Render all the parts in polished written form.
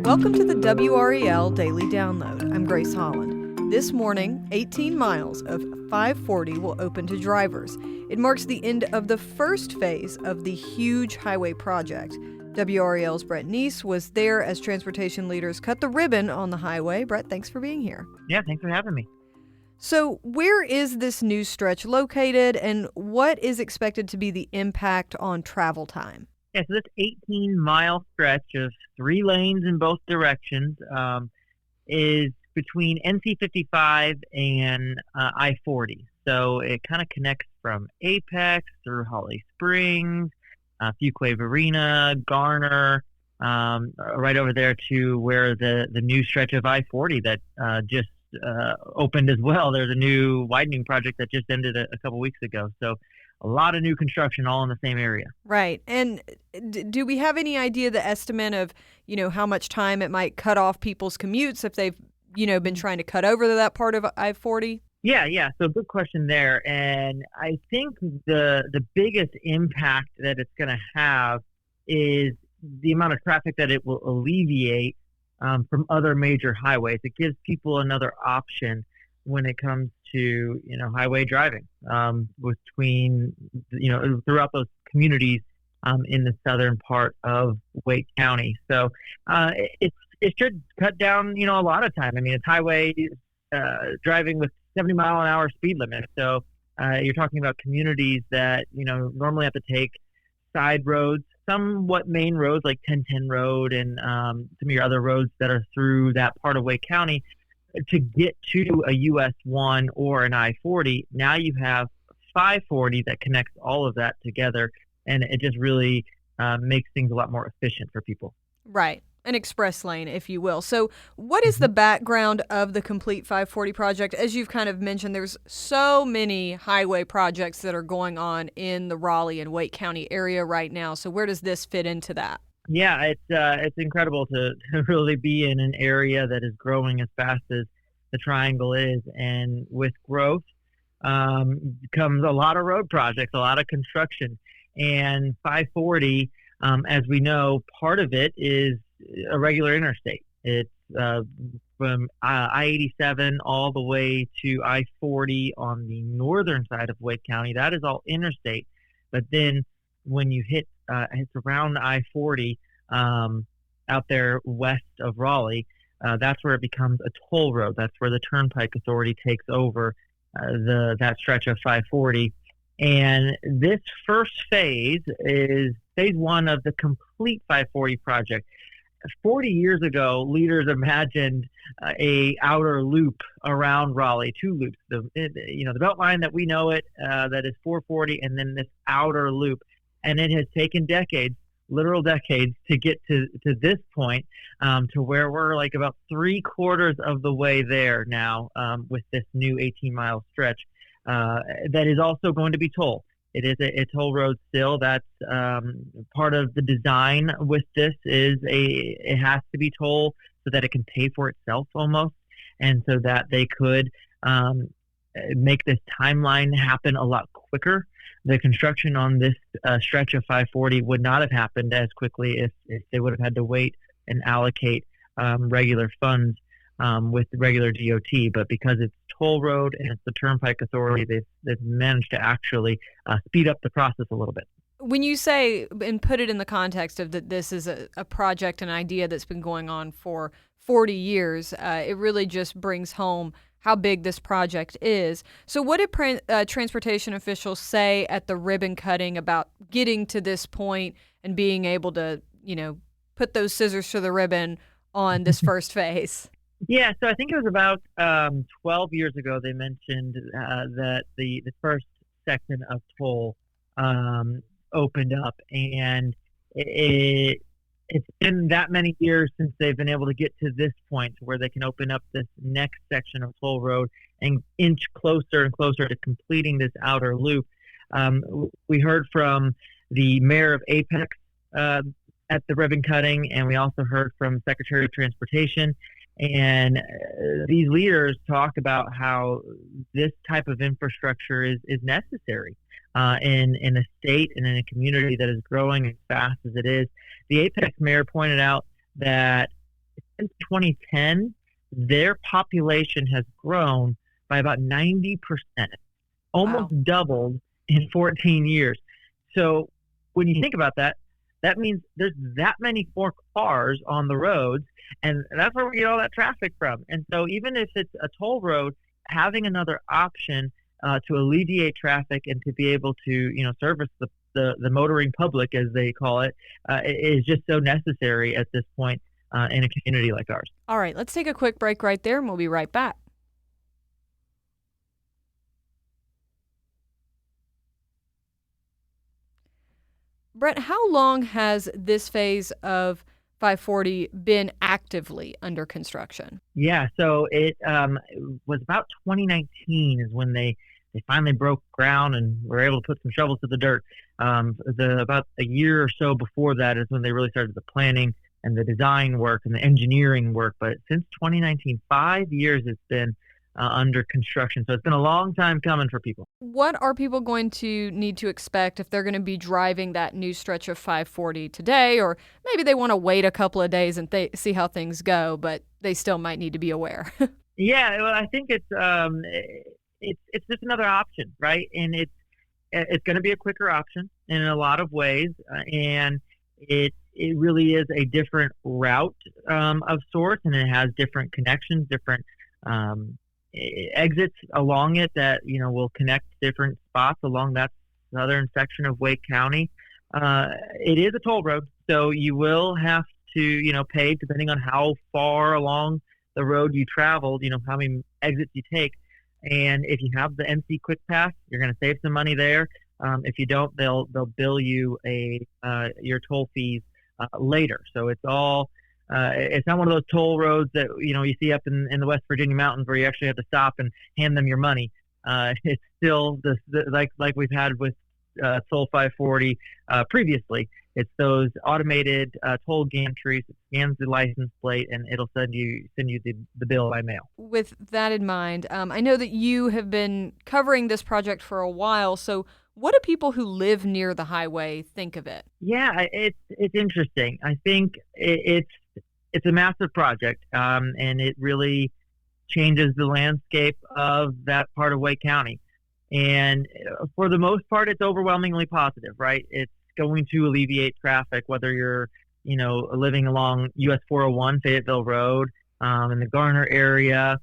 Welcome to the WRAL Daily Download. I'm Grace Holland. This morning, 18 miles of 540 will open to drivers. It marks the end of the first phase of the huge highway project. WRAL's Brett Kneese was there as transportation leaders cut the ribbon on the highway. Brett, thanks for being here. Yeah, thanks for having me. So where is this new stretch located, and what is expected to be the impact on travel time? Yeah, so this 18-mile stretch of 3 lanes in both directions is between NC55 and I-40. So it kind of connects from Apex through Holly Springs, Fuquay Arena, Garner, right over there to where the new stretch of I-40 that just opened as well. There's a new widening project that just ended a couple weeks ago. So a lot of new construction all in the same area. Right. And do we have any idea, the estimate of, how much time it might cut off people's commutes if they've, been trying to cut over to that part of I-40? Yeah. So good question there. And I think the biggest impact that it's going to have is the amount of traffic that it will alleviate from other major highways. It gives people another option when it comes to, highway driving between, throughout those communities in the southern part of Wake County. So it should cut down, a lot of time. I mean, it's highway driving with 70-mile-an-hour speed limit. So you're talking about communities that, normally have to take side roads, somewhat main roads like 1010 Road and some of your other roads that are through that part of Wake County to get to a US 1 or an I-40. Now you have 540 that connects all of that together, and it just really makes things a lot more efficient for people. Right. An express lane, if you will. So what is the background of the Complete 540 project? As you've kind of mentioned, there's so many highway projects that are going on in the Raleigh and Wake County area right now. So where does this fit into that? Yeah, it's incredible to really be in an area that is growing as fast as the Triangle is. And with growth comes a lot of road projects, a lot of construction. And 540, as we know, part of it is a regular interstate. It's from I-87 all the way to I-40 on the northern side of Wake County. That is all interstate. But then when you hit it's around I-40 out there west of Raleigh, that's where it becomes a toll road. That's where the Turnpike Authority takes over that stretch of 540. And this first phase is phase 1 of the Complete 540 project. 40 years ago, leaders imagined a outer loop around Raleigh, 2 loops. The belt line that we know it, that is 440, and then this outer loop. And it has taken decades, literal decades, to get to this point, to where we're like about 3/4 of the way there now with this new 18-mile stretch that is also going to be toll. It is a toll road still. That's part of the design with this is it has to be toll so that it can pay for itself almost, and so that they could make this timeline happen a lot quicker. The construction on this stretch of 540 would not have happened as quickly if they would have had to wait and allocate regular funds with regular DOT. But because it's toll road and it's the Turnpike Authority, they've managed to actually speed up the process a little bit. When you say and put it in the context of that this is a project, an idea that's been going on for 40 years, it really just brings home how big this project is. So what did transportation officials say at the ribbon cutting about getting to this point and being able to, put those scissors to the ribbon on this first phase? Yeah, so I think it was about 12 years ago they mentioned that the first section of toll opened up, and it's been that many years since they've been able to get to this point where they can open up this next section of toll road and inch closer and closer to completing this outer loop. We heard from the mayor of Apex at the ribbon cutting, and we also heard from Secretary of Transportation. And these leaders talk about how this type of infrastructure is necessary in a state and in a community that is growing as fast as it is. The Apex mayor pointed out that since 2010, their population has grown by about 90%, Wow. almost doubled in 14 years. So when you think about that, that means there's that many more cars on the roads, and that's where we get all that traffic from. And so even if it's a toll road, having another option to alleviate traffic and to be able to, service the motoring public, as they call it, is just so necessary at this point in a community like ours. All right, let's take a quick break right there and we'll be right back. Brett, how long has this phase of 540 been actively under construction? Yeah, so it was about 2019 is when they finally broke ground and were able to put some shovels to the dirt. About a year or so before that is when they really started the planning and the design work and the engineering work. But since 2019, 5 years it's been under construction. So it's been a long time coming for people. What are people going to need to expect if they're going to be driving that new stretch of 540 today? Or maybe they want to wait a couple of days and see how things go, but they still might need to be aware. Yeah, well, I think it's just another option, right? And it's going to be a quicker option in a lot of ways, and it really is a different route of sorts, and it has different connections, different exits along it that will connect different spots along that southern section of Wake County. It is a toll road, so you will have to pay depending on how far along the road you traveled, how many exits you take. And if you have the NC Quick Pass, you're going to save some money there. If you don't, they'll bill you your toll fees later. So it's all it's not one of those toll roads that you see up in the West Virginia mountains where you actually have to stop and hand them your money. It's still like we've had with Toll 540 previously. It's those automated toll gantries. It scans the license plate and it'll send you the bill by mail. With that in mind, I know that you have been covering this project for a while. So, what do people who live near the highway think of it? Yeah, it's interesting. I think it's a massive project, and it really changes the landscape of that part of Wake County. And for the most part, it's overwhelmingly positive, right? It's going to alleviate traffic, whether you're, living along US 401 Fayetteville Road, in the Garner area,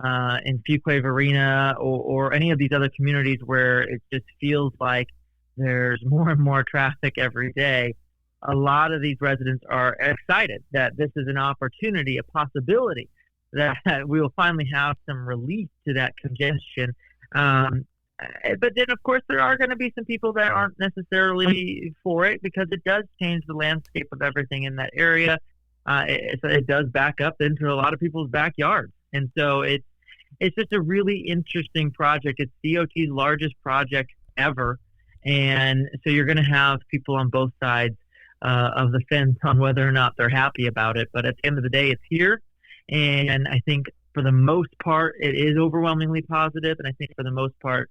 in Fuquay Arena, or any of these other communities where it just feels like there's more and more traffic every day. A lot of these residents are excited that this is an opportunity, a possibility that we will finally have some relief to that congestion. But then, of course, there are going to be some people that aren't necessarily for it because it does change the landscape of everything in that area. It does back up into a lot of people's backyards. And so it's just a really interesting project. It's DOT's largest project ever. And so you're going to have people on both sides of the fence on whether or not they're happy about it. But at the end of the day, it's here. And I think for the most part, it is overwhelmingly positive. And I think for the most part,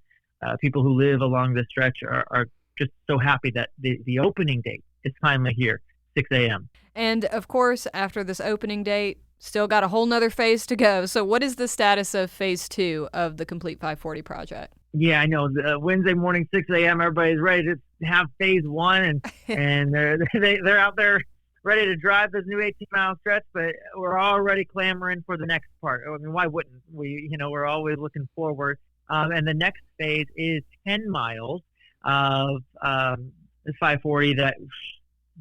people who live along this stretch are just so happy that the opening date is finally here, 6 a.m. And of course, after this opening date, still got a whole nother phase to go. So what is the status of phase 2 of the Complete 540 project? Yeah, I know. Wednesday morning, 6 a.m., everybody's ready to have phase 1, and they're out there ready to drive this new 18-mile stretch, but we're already clamoring for the next part. I mean, why wouldn't we? We're always looking forward. And the next phase is 10 miles of 540 that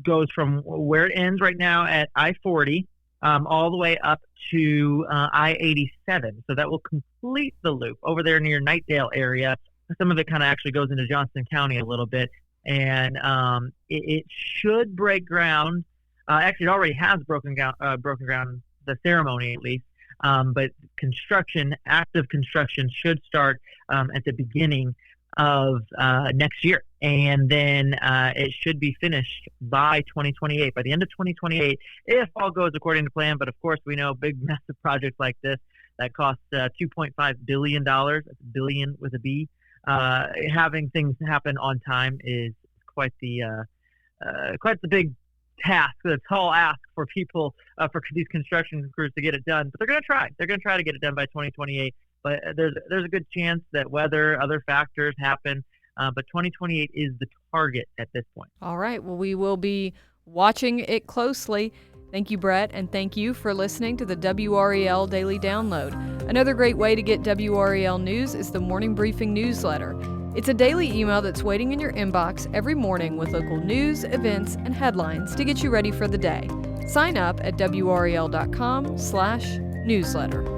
goes from where it ends right now at I-40 all the way up to I-87. So that will complete the loop over there near Knightdale area. Some of it kind of actually goes into Johnston County a little bit. And it should break ground. Actually, it already has broken ground, the ceremony at least. But active construction should start at the beginning of next year. And then it should be finished by 2028, by the end of 2028, if all goes according to plan. But of course, we know big, massive projects like this that cost $2.5 billion, that's billion with a B. Having things happen on time is quite the big task, a tall ask for people, for these construction crews to get it done. But they're going to try. They're going to try to get it done by 2028. But there's a good chance that weather, other factors happen. But 2028 is the target at this point. All right. Well, we will be watching it closely. Thank you, Brett, and thank you for listening to the WRAL Daily Download. Another great way to get WRAL news is the Morning Briefing newsletter. It's a daily email that's waiting in your inbox every morning with local news, events, and headlines to get you ready for the day. Sign up at WRAL.com/newsletter.